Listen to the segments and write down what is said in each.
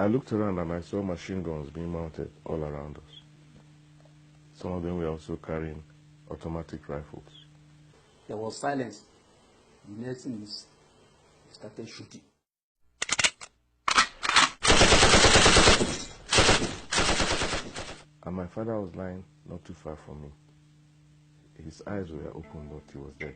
I looked around and I saw machine guns being mounted all around us. Some of them were also carrying automatic rifles. There was silence. The next thing is they started shooting. And my father was lying not too far from me. His eyes were open, but he was dead.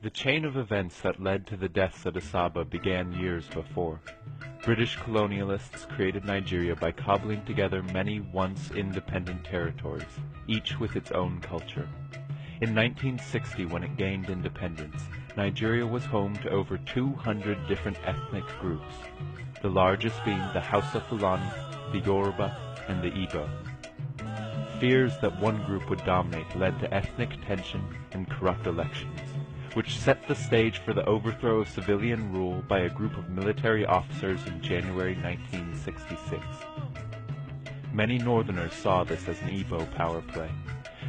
The chain of events that led to the deaths at Asaba began years before. British colonialists created Nigeria by cobbling together many once independent territories, each with its own culture. In 1960, when it gained independence, Nigeria was home to over 200 different ethnic groups, the largest being the Hausa Fulani, the Yoruba, and the Igbo. Fears that one group would dominate led to ethnic tension and corrupt elections, which set the stage for the overthrow of civilian rule by a group of military officers in January 1966. Many Northerners saw this as an Igbo power play.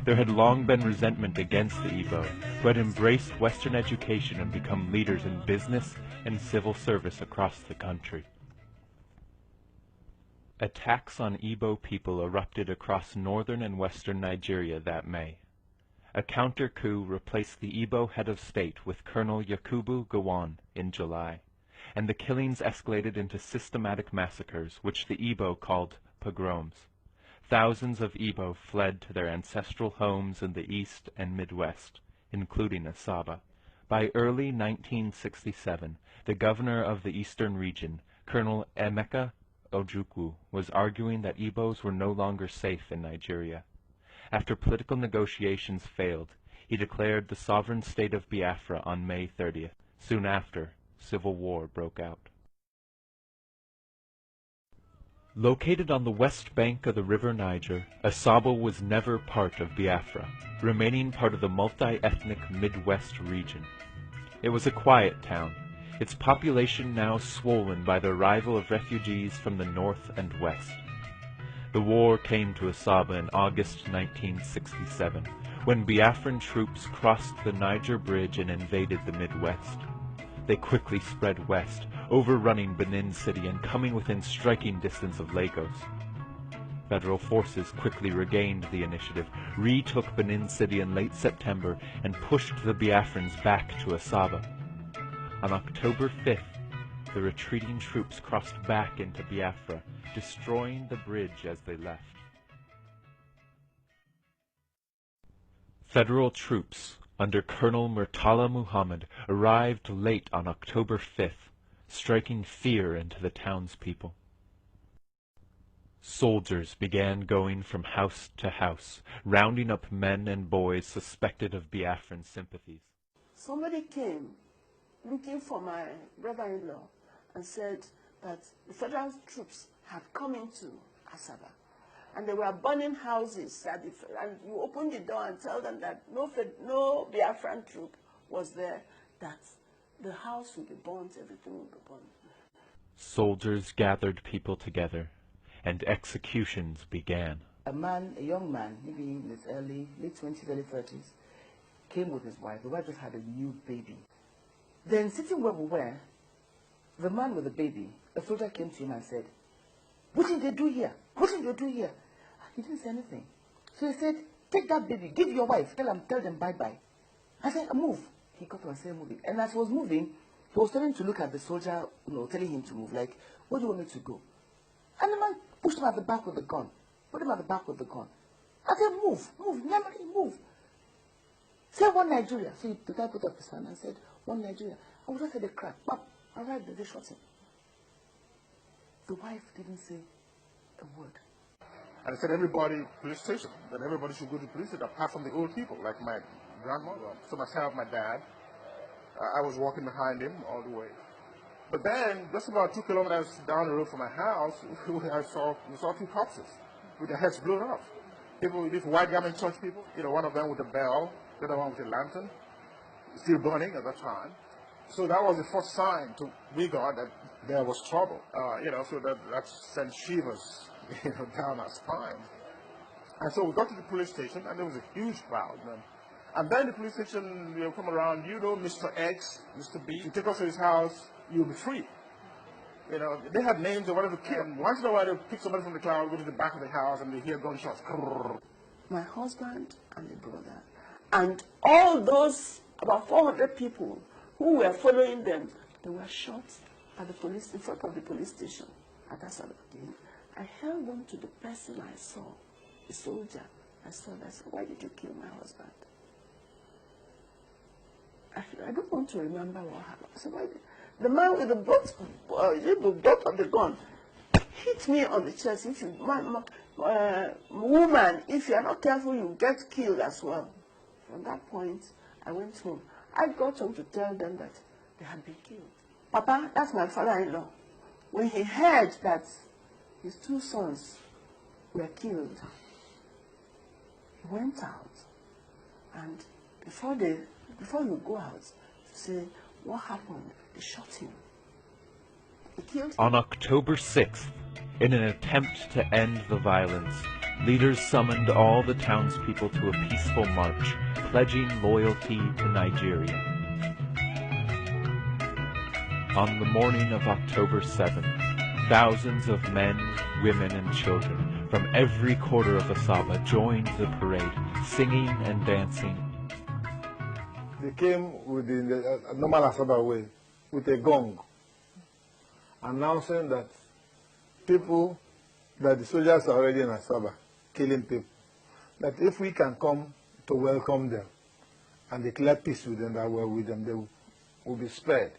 There had long been resentment against the Igbo, who had embraced Western education and become leaders in business and civil service across the country. Attacks on Igbo people erupted across northern and western Nigeria that May. A counter-coup replaced the Igbo head of state with Colonel Yakubu Gowon in July, and the killings escalated into systematic massacres, which the Igbo called pogroms. Thousands of Igbo fled to their ancestral homes in the east and Midwest, including Asaba. By early 1967, the governor of the eastern region, Colonel Emeka Ojukwu, was arguing that Igbos were no longer safe in Nigeria. After political negotiations failed, he declared the sovereign state of Biafra on May 30th. Soon after, civil war broke out. Located on the west bank of the river Niger, Asaba was never part of Biafra, remaining part of the multi-ethnic Midwest region. It was a quiet town, its population now swollen by the arrival of refugees from the north and west. The war came to Asaba in August 1967, when Biafran troops crossed the Niger Bridge and invaded the Midwest. They quickly spread west, overrunning Benin City and coming within striking distance of Lagos. Federal forces quickly regained the initiative, retook Benin City in late September, and pushed the Biafrans back to Asaba. On October 5th, the retreating troops crossed back into Biafra, destroying the bridge as they left. Federal troops under Colonel Murtala Muhammad arrived late on October 5th, striking fear into the townspeople. Soldiers began going from house to house, rounding up men and boys suspected of Biafran sympathies. Somebody came looking for my brother-in-law and said that the federal troops had come into Asaba and they were burning houses. And you open the door and tell them that no Biafran troop was there, that the house will be burnt, everything will be burnt. Soldiers gathered people together, and executions began. a young man, maybe in his late 20s, early 30s, came with his wife. The wife just had a new baby. Then, sitting where we were, the man with the baby, a soldier came to him and said, "What did they do here? What did they do here?" He didn't say anything. So he said, "Take that baby, give your wife, tell them bye-bye." I said, "Move." He got up and started moving. And as he was moving, he was starting to look at the soldier, telling him to move, like, "Where do you want me to go?" And the man pushed him at the back with the gun. Put him at the back with the gun. I said, move, Nemani, move. Say one Nigeria. So the guy put up his hand and said, "One Nigeria." I just heard a crack. Pop, I right there, they shot him. The wife didn't say a word. And I said, everybody, police station, that everybody should go to police station, apart from the old people, like my grandmother. So myself, my dad, I was walking behind him all the way. But then, just about 2 kilometers down the road from my house, we saw 2 corpses with their heads blown off. People, these white garment church people, one of them with a bell, the other one with a lantern, still burning at that time. So that was the first sign to we got that there was trouble. So that sent shivers, down our spine. And so we got to the police station, and there was a huge crowd. And then the police station will come around, Mr. X, Mr. B. If you take us to his house, you'll be free. They had names of whatever kid. And once in a while, they'll pick somebody from the crowd, go to the back of the house, and they hear gunshots. My husband and a brother, and all those about 400 people who were following them, they were shot at the police, in front of the police station at Asaba. I held on to the person I saw, the soldier. I said, "Why did you kill my husband?" I don't want to remember what happened. I said, "Why did..." The man with the butt of the gun hit me on the chest. If you, woman, if you are not careful, you get killed as well. From that point, I went home. I got home to tell them that they had been killed. Papa, that's my father-in-law. When he heard that his 2 sons were killed, he went out, and before you go out to say what happened, they shot him. They killed him. On October 6th, in an attempt to end the violence, leaders summoned all the townspeople to a peaceful march, pledging loyalty to Nigeria. On the morning of October 7th, thousands of men, women, and children from every quarter of Asaba joined the parade, singing and dancing. They came with the normal Asaba way, with a gong, announcing that the soldiers are already in Asaba, killing people, that if we can come to welcome them and declare peace with them, that we're with them, they will be spared.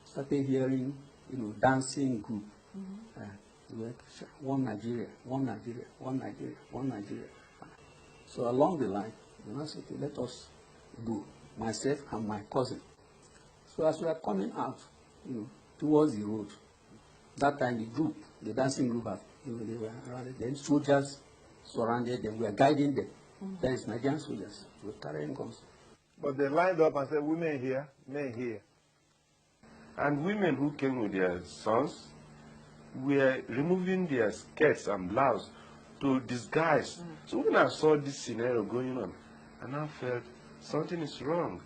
Started hearing, dancing group. One Nigeria, one Nigeria, one Nigeria, one Nigeria. So along the line, the said, "Let us go," myself and my cousin. So as we are coming out, towards the road, that time the dancing group, they were around. Then soldiers surrounded them. We were guiding them. There is Nigerian soldiers. We were carrying guns. But they lined up and said, "Women here, men here." And women who came with their sons were removing their skirts and blouse to disguise. So when I saw this scenario going on, and I felt something is wrong.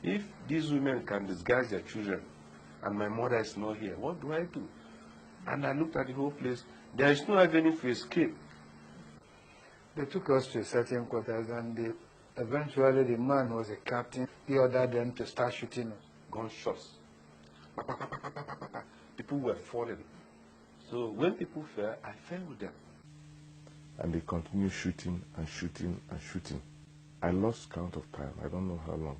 If these women can disguise their children, and my mother is not here, what do I do? And I looked at the whole place. There is no avenue for escape. They took us to certain quarters, and eventually the man who was a captain. He ordered them to start shooting us. Gunshots. People were falling. So when people fell, I fell with them. And they continued shooting and shooting and shooting. I lost count of time. I don't know how long.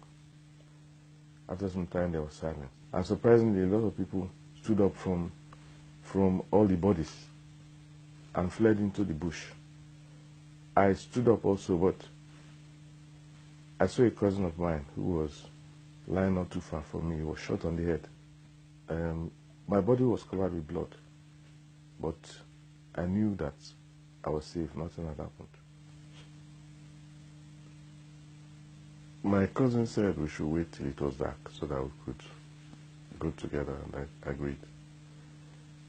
After some time, there was silence. And surprisingly, a lot of people stood up from all the bodies and fled into the bush. I stood up also, but I saw a cousin of mine who was lying not too far from me. He was shot on the head. My body was covered with blood, but I knew that I was safe. Nothing had happened. My cousin said we should wait till it was dark so that we could go together, and I agreed.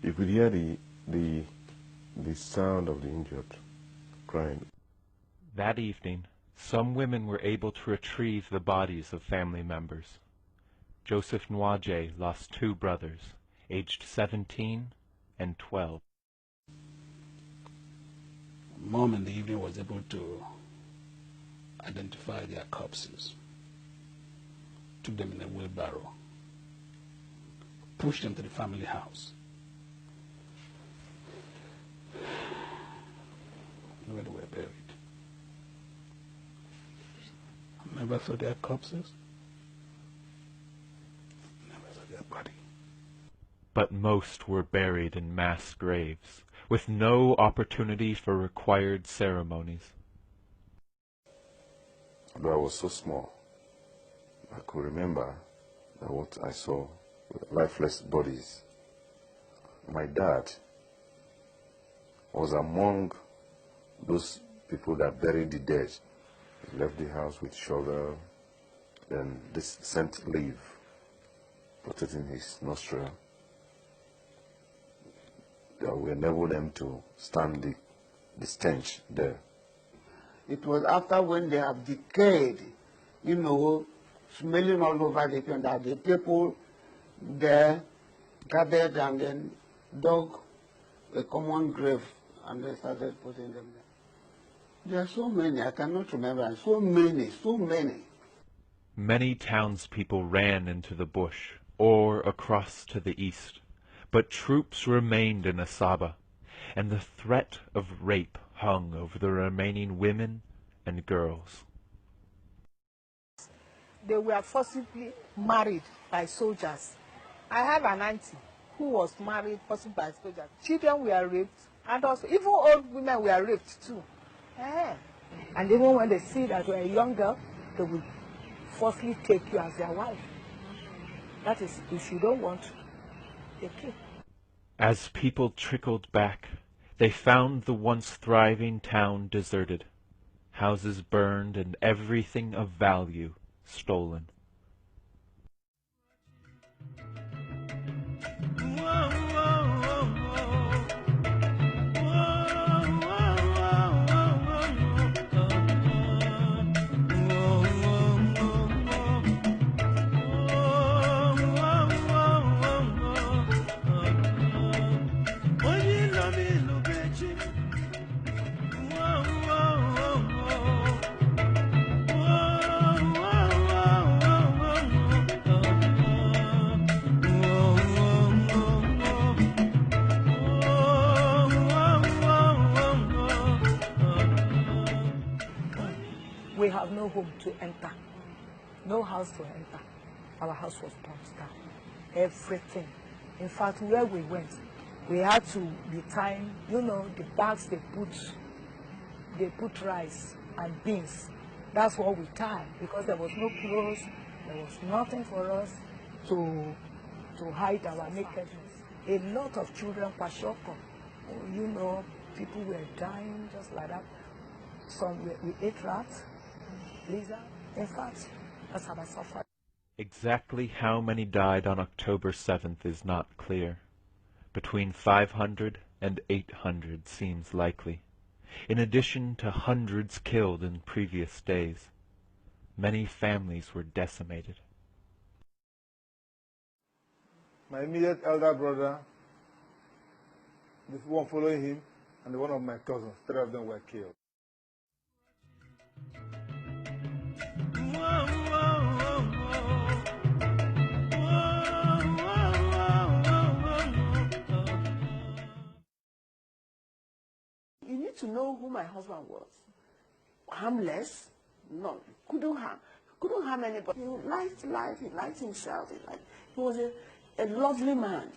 You could hear the sound of the injured crying. That evening, some women were able to retrieve the bodies of family members. Joseph Nwaje lost 2 brothers, aged 17 and 12. Mom in the evening was able to identify their corpses, took them in a wheelbarrow, pushed them to the family house, where they were buried. I never saw their corpses, never saw their body. But most were buried in mass graves, with no opportunity for required ceremonies. Although I was so small, I could remember that what I saw were lifeless bodies. My dad was among those people that buried the dead. He left the house with shovel, then this scent leaf, put it in his nostril. That will enable them to stand the stench there. It was after when they have decayed, you know, smelling all over the place, that the people there gathered and then dug a common grave and they started putting them there. There are so many, I cannot remember, so many, so many. Many townspeople ran into the bush or across to the east, but troops remained in Asaba, and the threat of rape hung over the remaining women and girls. They were forcibly married by soldiers. I have an auntie who was married forcibly by soldiers. Children were raped, and also even old women were raped too. And even when they see that you're a young girl, they will forcibly take you as their wife. That is, if you don't want, they kill. As people trickled back, they found the once thriving town deserted, houses burned and everything of value stolen. We have no home to enter, no house to enter. Our house was burnt down. Everything. In fact, where we went, we had to be tying, you know, the bags they put rice and beans. That's what we tied, because there was no clothes, there was nothing for us to hide our nakedness. A lot of children, kwashoko, you know, people were dying just like that. Some we ate rats, lizard. In fact, that's how I suffered. Exactly how many died on October 7th is not clear. Between 500 and 800 seems likely, in addition to hundreds killed in previous days. Many families were decimated. My immediate elder brother, the one following him, and one of my cousins, 3 of them were killed. You need to know who my husband was. Harmless, no, couldn't harm anybody. He liked life, he liked himself, he was a lovely man.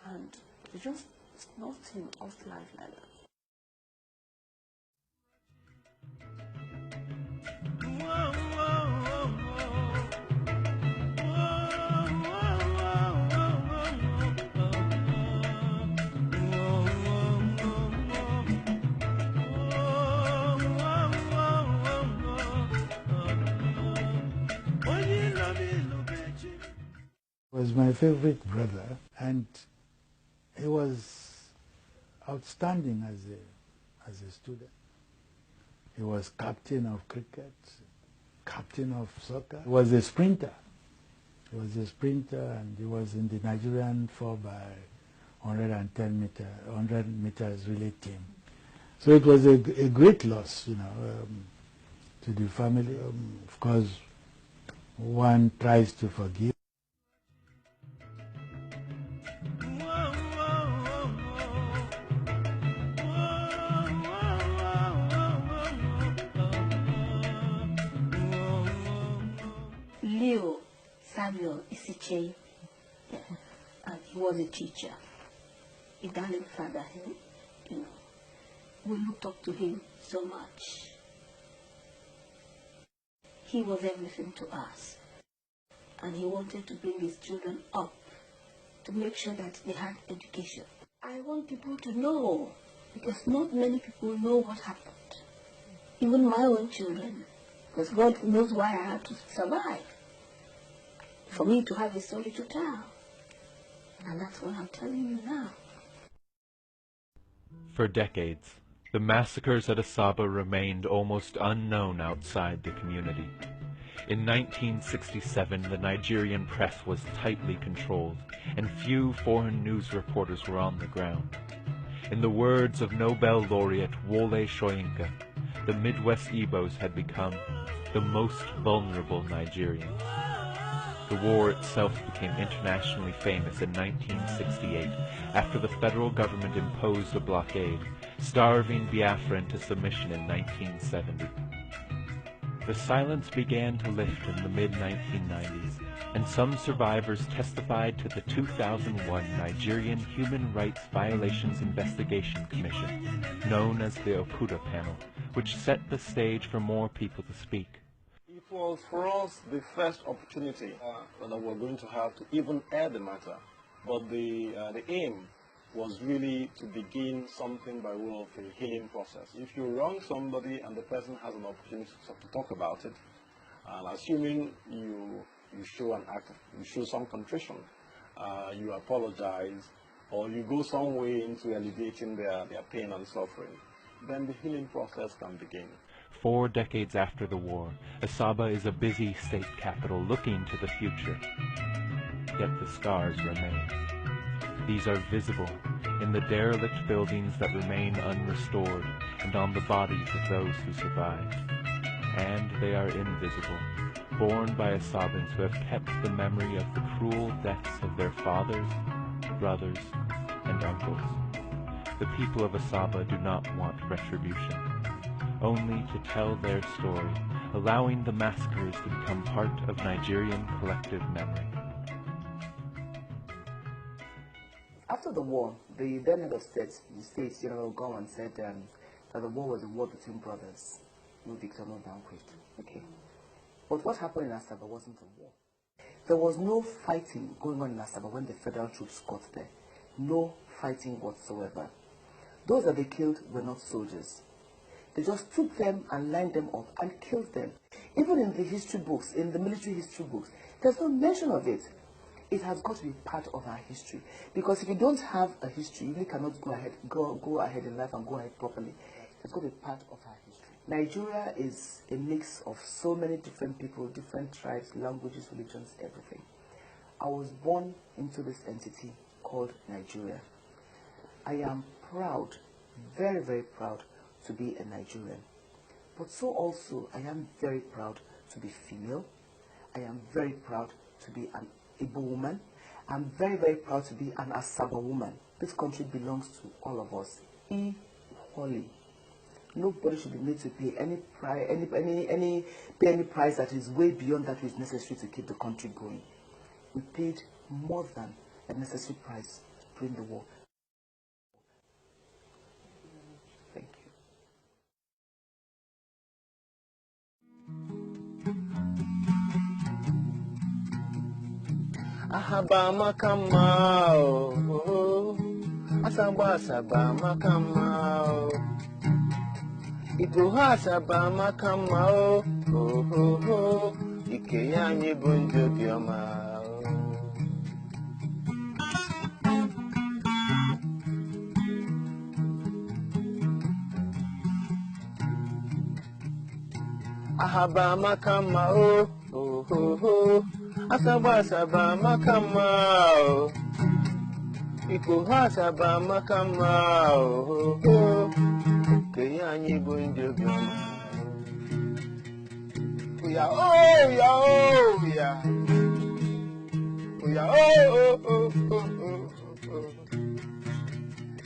And they just snuffed him off life like that. Was my favorite brother, and he was outstanding as a student. He was captain of cricket, captain of soccer. He was a sprinter. He was a sprinter, and he was in the Nigerian 4 by 100 meters relay team. So it was a great loss, you know, to the family. Of course, one tries to forgive. Leo Samuel Isichei, and he was a teacher, a darling father, you know. We looked up to him so much. He was everything to us, and he wanted to bring his children up to make sure that they had education. I want people to know, because not many people know what happened. Even my own children, because God knows why I had to survive. For me to have a story to tell. And that's what I'm telling you now. For decades, the massacres at Asaba remained almost unknown outside the community. In 1967, the Nigerian press was tightly controlled, and few foreign news reporters were on the ground. In the words of Nobel laureate Wole Soyinka, the Midwest Igbos had become the most vulnerable Nigerians. The war itself became internationally famous in 1968 after the federal government imposed a blockade, starving Biafra into submission in 1970. The silence began to lift in the mid-1990s, and some survivors testified to the 2001 Nigerian Human Rights Violations Investigation Commission, known as the Okuda Panel, which set the stage for more people to speak. It was for us the first opportunity that we were going to have to even air the matter, but the aim was really to begin something by way of a healing process. If you wrong somebody and the person has an opportunity to talk about it, and assuming you show an act, you show some contrition, you apologize, or you go some way into alleviating their pain and suffering, then the healing process can begin. 4 decades after the war, Asaba is a busy state capital looking to the future. Yet the scars remain. These are visible in the derelict buildings that remain unrestored and on the bodies of those who survived. And they are invisible, borne by Asabans who have kept the memory of the cruel deaths of their fathers, brothers, and uncles. The people of Asaba do not want retribution, only to tell their story, allowing the massacres to become part of Nigerian collective memory. After the war, the then head of state, the state, General Gowon, said that the war was a war between brothers. No victor, no vanquished. Okay. But what happened in Asaba wasn't a war. There was no fighting going on in Asaba when the federal troops got there. No fighting whatsoever. Those that they killed were not soldiers. They just took them and lined them up and killed them. Even in the history books, in the military history books, there's no mention of it. It has got to be part of our history. Because if you don't have a history, you really cannot go ahead in life and go ahead properly. It's got to be part of our history. Nigeria is a mix of so many different people, different tribes, languages, religions, everything. I was born into this entity called Nigeria. I am proud, very, very proud, to be a Nigerian. But so also, I am very proud to be female. I am very proud to be an Igbo woman. I'm very, very proud to be an Asaba woman. This country belongs to all of us equally. Nobody should be made to pay any price that is way beyond that which is necessary to keep the country going. We paid more than a necessary price during the war. Thank you. Ahaba makama o, asaba asaba makama o, Igbo asaba makama o, ike ya anyị bụ ndị obiọma o. Ahaba makama oh oh oh oh. Asaba asaba makama oh. Iko asaba makama oh oh oh. Keyanyi bonde gama. Oya oh ya oh ya. Oya oh oh oh oh oh.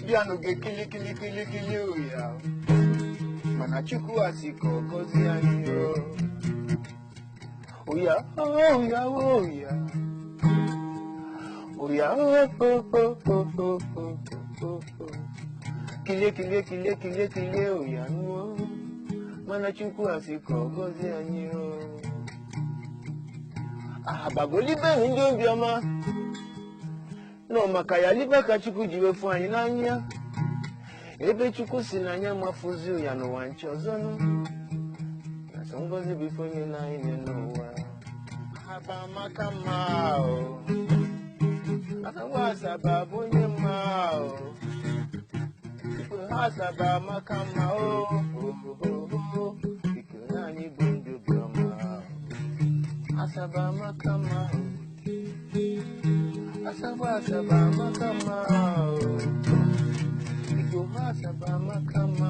Biano ge kili kili kili kili oya. Mana chuku asiko kozi anyo. Oya oh ya oh ya. Oya oh oh oh oh oh oh. Kile kile kile kile kile oya no. Mana chuku asiko kozi anyo. Ah bagoli be mi ndio bioma. No makaya libe ka chuku jiwe fu anyi nanya. Ebe chuku sinanya mafuzu ya no wancho zono. Na songozi before me na ine no wa. Haba makama o. Asawa sababu nyema o. Asaba makama o. Ikunani bundu broma. Asaba makama o. Asaba makama o. Asaba makama